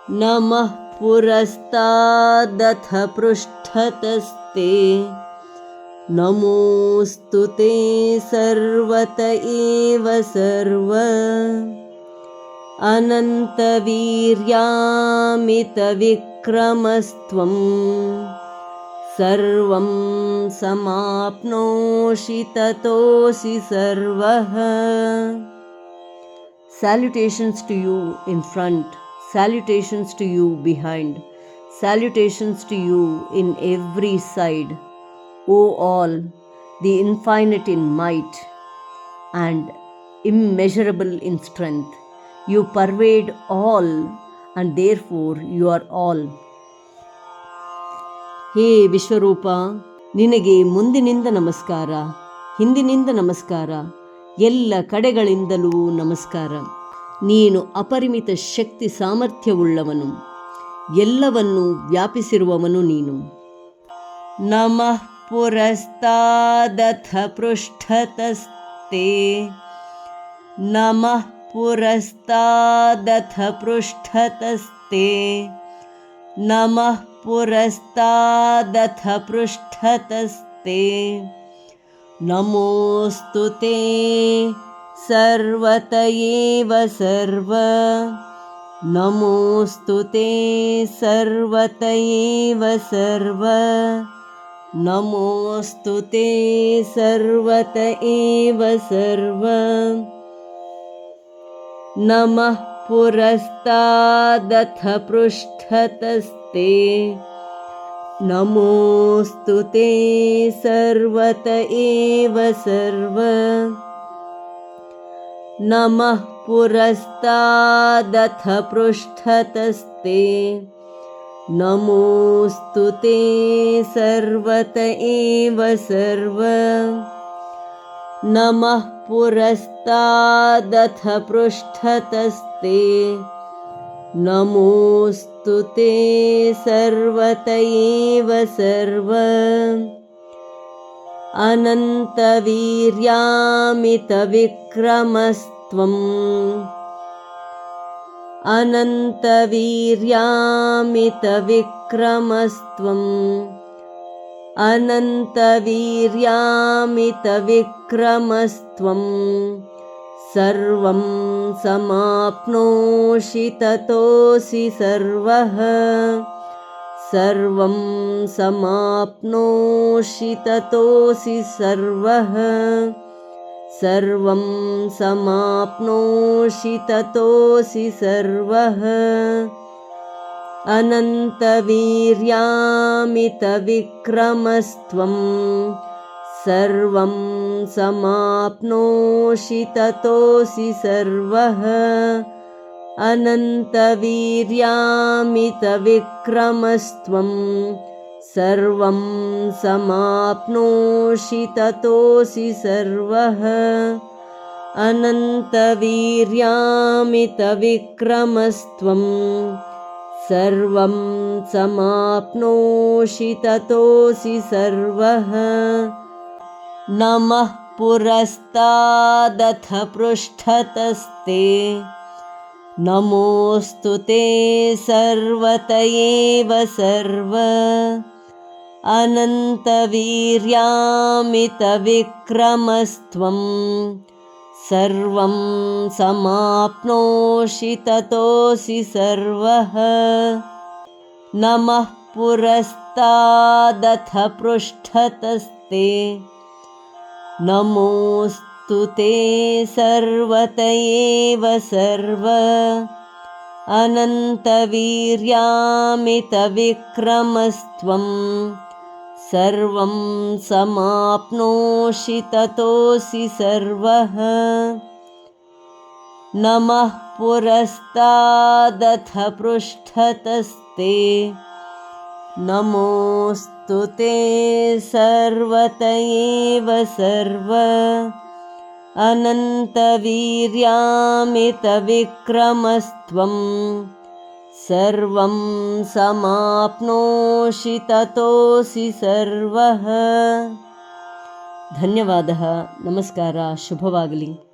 नमः पुरस्तादथ पृष्ठतस्ते नमोऽस्तु ते सर्वत एव सर्व अनन्तवीर्यामितविक्रमस्त्वं सर्वं समाप्नोषि ततोऽसि सर्वः. Salutations to you in front, salutations to you behind, salutations to you in every side, O all, the infinite in might and immeasurable in strength. You pervade all and therefore you are all. ಹೇ ವಿಶ್ವರೂಪ, ನಿನಗೆ ಮುಂದಿನಿಂದ ನಮಸ್ಕಾರ, ಹಿಂದಿನಿಂದ ನಮಸ್ಕಾರ, ಎಲ್ಲ ಕಡೆಗಳಿಂದಲೂ ನಮಸ್ಕಾರ. ನೀನು ಅಪರಿಮಿತ ಶಕ್ತಿ ಸಾಮರ್ಥ್ಯವುಳ್ಳವನು, ಎಲ್ಲವನ್ನೂ ವ್ಯಾಪಿಸಿರುವವನು ನೀನು. ನಮಃ ಪುರಸ್ತಾದಥ ಪೃಷ್ಠತಸ್ತೆ ನಮಃ ಪುರಸ್ತಾದಥ ಪೃಷ್ಠತಸ್ತೆ ನಮಃ ಪುರಸ್ತಾದಥ ಪೃಷ್ಠತಸ್ತೆ ನಮೋऽस्तु ते सर्वत एव सर्व नमोऽस्तु ते सर्वत एव सर्व नमोऽस्तु ते सर्वत एव सर्व. नमः पुरस्तादथ पृष्ठतस्ते नमोऽस्तु ते सर्वत एव सर्व नमः पुरस्तादथ पृष्ठतस्ते नमोऽस्तु ते सर्वत एव सर्व नमः पुरस्तादथ पृष्ठतस्ते नमोऽस्तु ते सर्वत एव सर्व अनन्तवीर्यामितविक्रमस्त्वं अनन्तवीर्यामितविक्रमस्त्वं अनन्तवीर्यामितविक्रमस्त्वं सर्वं समाप्नोषि ततोऽसि सर्वः सर्वं समाप्नोषि ततोऽसि सर्वः सर्वं समाप्नोषि ततोऽसि सर्वः अनन्तवीर्यामितविक्रमस्त्वं सर्वं समाप्नोषि ततोऽसि सर्वः अनन्तवीर्यामितविक्रमस्त्वं सर्वं समाप्नोषि ततोऽसि सर्वः अनन्तवीर्यामितविक्रमस्त्वं सर्वं समाप्नोषि ततोऽसि सर्वः. नमः पुरस्तादथ पृष्ठतस्ते नमोऽस्तु ते सर्वत एव सर्व अनन्तवीर्यामितविक्रमस्त्वं सर्वं समाप्नोषि ततोऽसि सर्वः नमः पुरस्तादथ पृष्ठतस्ते नमोऽस्तु ते सर्वत एव सर्व अनन्तवीर्यामितविक्रमस्त्वं सर्वं समाप्नोषि ततोऽसि सर्वः नमः पुरस्तादथ पृष्ठतस्ते नमोऽस्तु ते सर्वत एव सर्व अनन्तवीर्यामितविक्रमस्त्वं सर्वं समाप्नोषि ततोऽसि सर्वः. ಧನ್ಯವಾದ. ನಮಸ್ಕಾರ. ಶುಭವಾಗಲಿ.